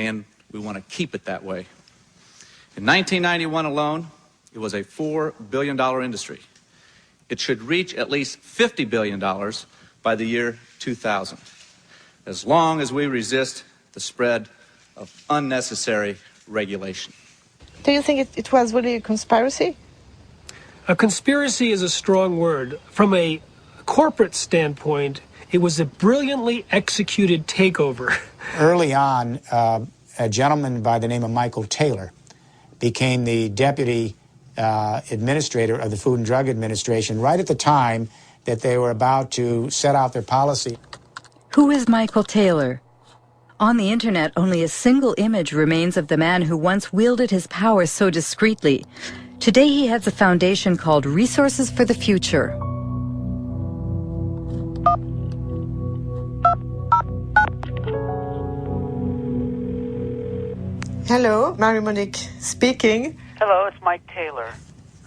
and we want to keep it that way. In 1991 alone, it was a $4 billion industry. It should reach at least $50 billion by the year 2000, as long as we resist the spread of unnecessary regulation. Do you think it was really a conspiracy? A conspiracy is a strong word. From a corporate standpoint, it was a brilliantly executed takeover. Early on, a gentleman by the name of Michael Taylor became the deputy administrator of the Food and Drug Administration right at the time that they were about to set out their policy. Who is Michael Taylor? On the internet, only a single image remains of the man who once wielded his power so discreetly. Today he heads a foundation called Resources for the Future. Hello, Marie-Monique speaking. Hello, it's Mike Taylor.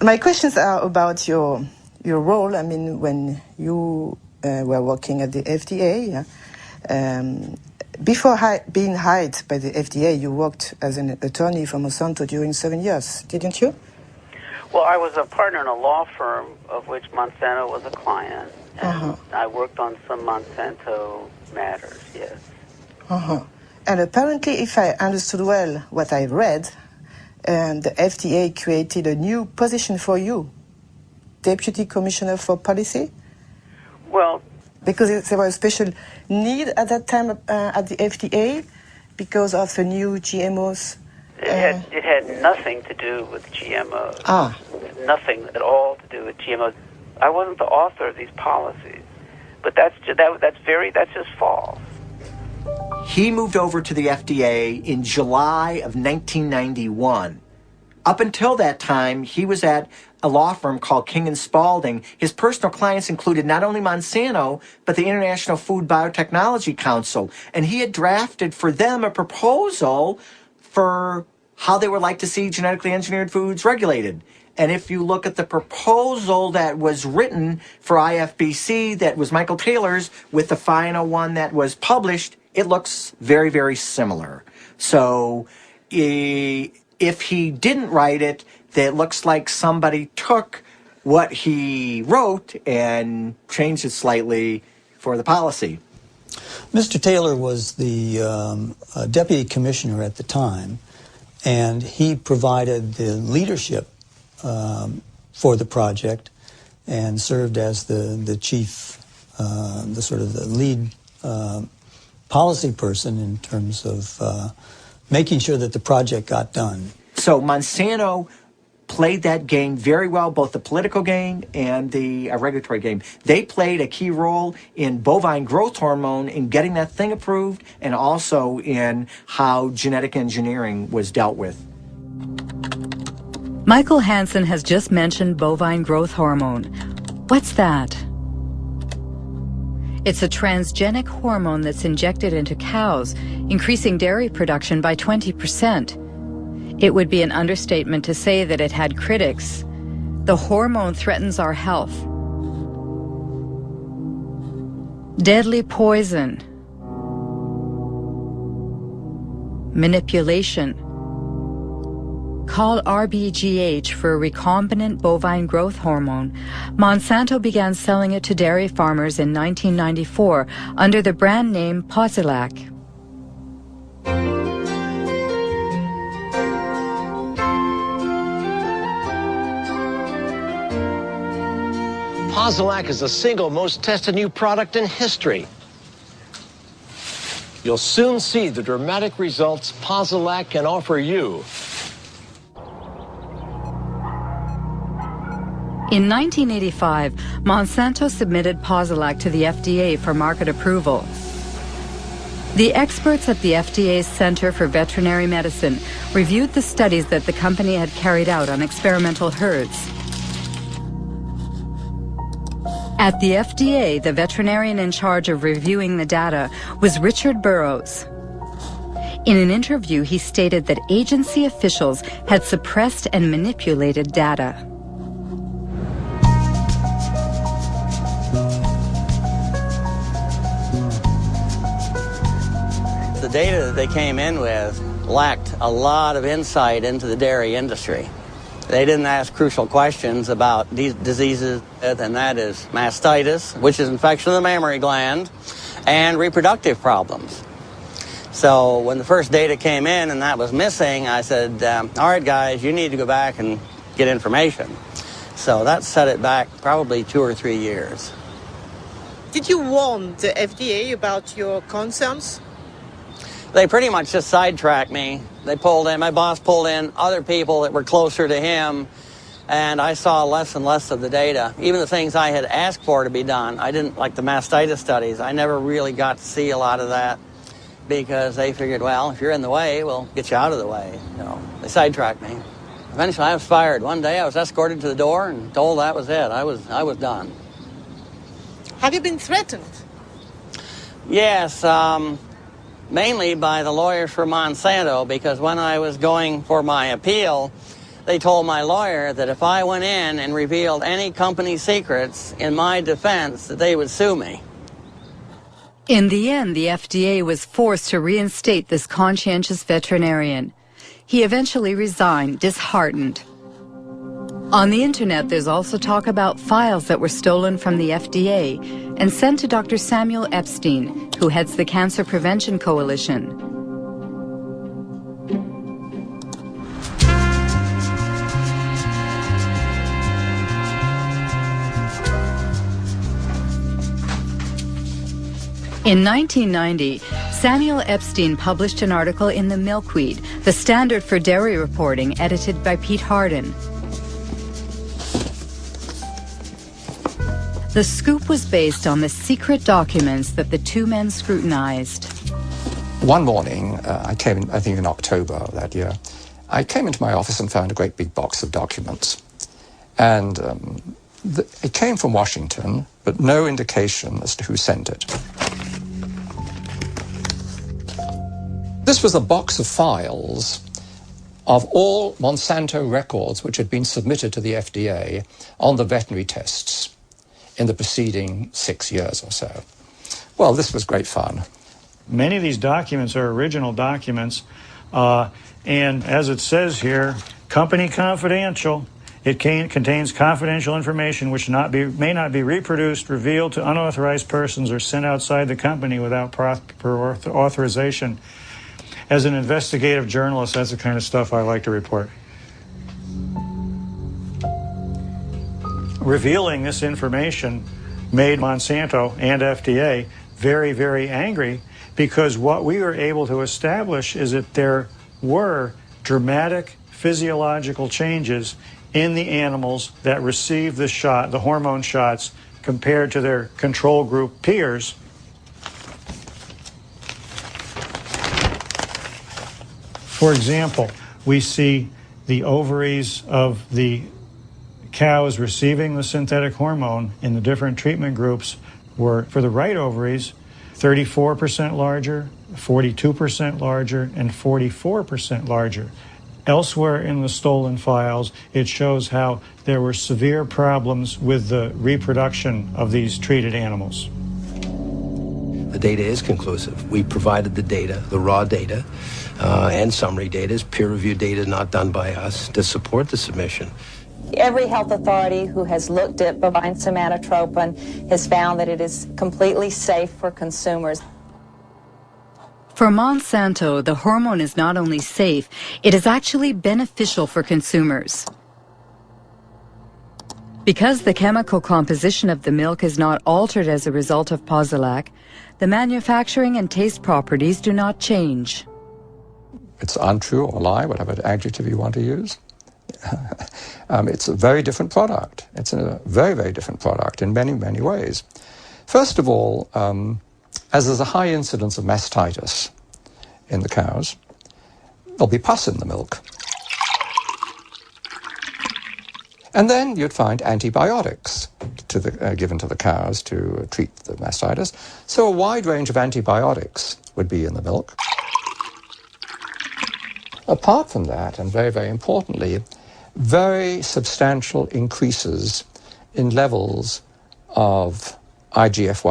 My questions are about your role. I mean, when you were working at the FDA, before being hired by the FDA, you worked as an attorney for Monsanto during 7 years, didn't you? Well, I was a partner in a law firm of which Monsanto was a client, and I worked on some Monsanto matters, yes. And apparently, if I understood well what I read, the FDA created a new position for you, Deputy Commissioner for Policy? Well, because there was a special need at that time at the FDA because of the new GMOs. It had nothing to do with GMOs. Nothing at all to do with GMOs. I wasn't the author of these policies, but that's just false. He moved over to the FDA in July of 1991. Up until that time, he was at a law firm called King & Spalding. His personal clients included not only Monsanto, but the International Food Biotechnology Council. And he had drafted for them a proposal for how they would like to see genetically engineered foods regulated. And if you look at the proposal that was written for IFBC, that was Michael Taylor's, with the final one that was published, it looks very, very similar. So if he didn't write it, it looks like somebody took what he wrote and changed it slightly for the policy. Mr. Taylor was the deputy commissioner at the time, and he provided the leadership for the project and served as the chief, the sort of the lead policy person in terms of making sure that the project got done. So Monsanto played that game very well, both the political game and the regulatory game. They played a key role in bovine growth hormone in getting that thing approved, and also in how genetic engineering was dealt with. Michael Hansen has just mentioned bovine growth hormone. What's that? It's a transgenic hormone that's injected into cows, increasing dairy production by 20%. It would be an understatement to say that it had critics. The hormone threatens our health. Deadly poison. Manipulation. Called rbgh for a recombinant bovine growth hormone, Monsanto began selling it to dairy farmers in 1994 under the brand name Posilac. Posilac is the single most tested new product in history. You'll soon see the dramatic results Posilac can offer you. In 1985, Monsanto submitted Posilac to the FDA for market approval. The experts at the FDA's Center for Veterinary Medicine reviewed the studies that the company had carried out on experimental herds. At the FDA, the veterinarian in charge of reviewing the data was Richard Burrows. In an interview, he stated that agency officials had suppressed and manipulated data. The data that they came in with lacked a lot of insight into the dairy industry. They didn't ask crucial questions about these diseases, and that is mastitis, which is infection of the mammary gland, and reproductive problems. So when the first data came in and that was missing, I said, all right, guys, you need to go back and get information. So that set it back probably 2 or 3 years. Did you warn the FDA about your concerns? They pretty much just sidetracked me. They pulled in, my boss pulled in other people that were closer to him, and I saw less and less of the data. Even the things I had asked for to be done, I didn't, like the mastitis studies, I never really got to see a lot of that because they figured, well, if you're in the way, we'll get you out of the way. You know, they sidetracked me. Eventually I was fired. One day I was escorted to the door and told that was it. I was done. Have you been threatened? Yes, mainly by the lawyers for Monsanto, because when I was going for my appeal, they told my lawyer that if I went in and revealed any company secrets in my defense, that they would sue me. In the end, the FDA was forced to reinstate this conscientious veterinarian. He eventually resigned, disheartened. On the internet, there's also talk about files that were stolen from the FDA and sent to Dr. Samuel Epstein, who heads the Cancer Prevention Coalition. In 1990, Samuel Epstein published an article in the Milkweed, the standard for dairy reporting, edited by Pete Hardin. The scoop was based on the secret documents that the two men scrutinized. One morning, I came in, I think in October of that year, I came into my office and found a great big box of documents. And it came from Washington, but no indication as to who sent it. This was a box of files of all Monsanto records which had been submitted to the FDA on the veterinary tests in the preceding 6 years or so. Well, this was great fun. Many of these documents are original documents, and as it says here, company confidential. It contains confidential information which may not be reproduced, revealed to unauthorized persons, or sent outside the company without proper authorization. As an investigative journalist, that's the kind of stuff I like to report. Revealing this information made Monsanto and FDA very, very angry, because what we were able to establish is that there were dramatic physiological changes in the animals that received the shot, the hormone shots, compared to their control group peers. For example, we see the ovaries of the cows receiving the synthetic hormone in the different treatment groups were, for the right ovaries, 34% larger, 42% larger, and 44% larger. Elsewhere in the stolen files, it shows how there were severe problems with the reproduction of these treated animals. The data is conclusive. We provided the data, the raw data, and summary data, is peer-reviewed data not done by us, to support the submission. Every health authority who has looked at bovine somatotropin has found that it is completely safe for consumers. For Monsanto, the hormone is not only safe, it is actually beneficial for consumers. Because the chemical composition of the milk is not altered as a result of Posilac, the manufacturing and taste properties do not change. It's untrue or lie, whatever adjective you want to use. It's a very different product. It's a very, very different product in many, many ways. First of all, as there's a high incidence of mastitis in the cows, there'll be pus in the milk. And then you'd find antibiotics given to the cows to treat the mastitis. So a wide range of antibiotics would be in the milk. Apart from that, and very, very importantly, very substantial increases in levels of IGF-1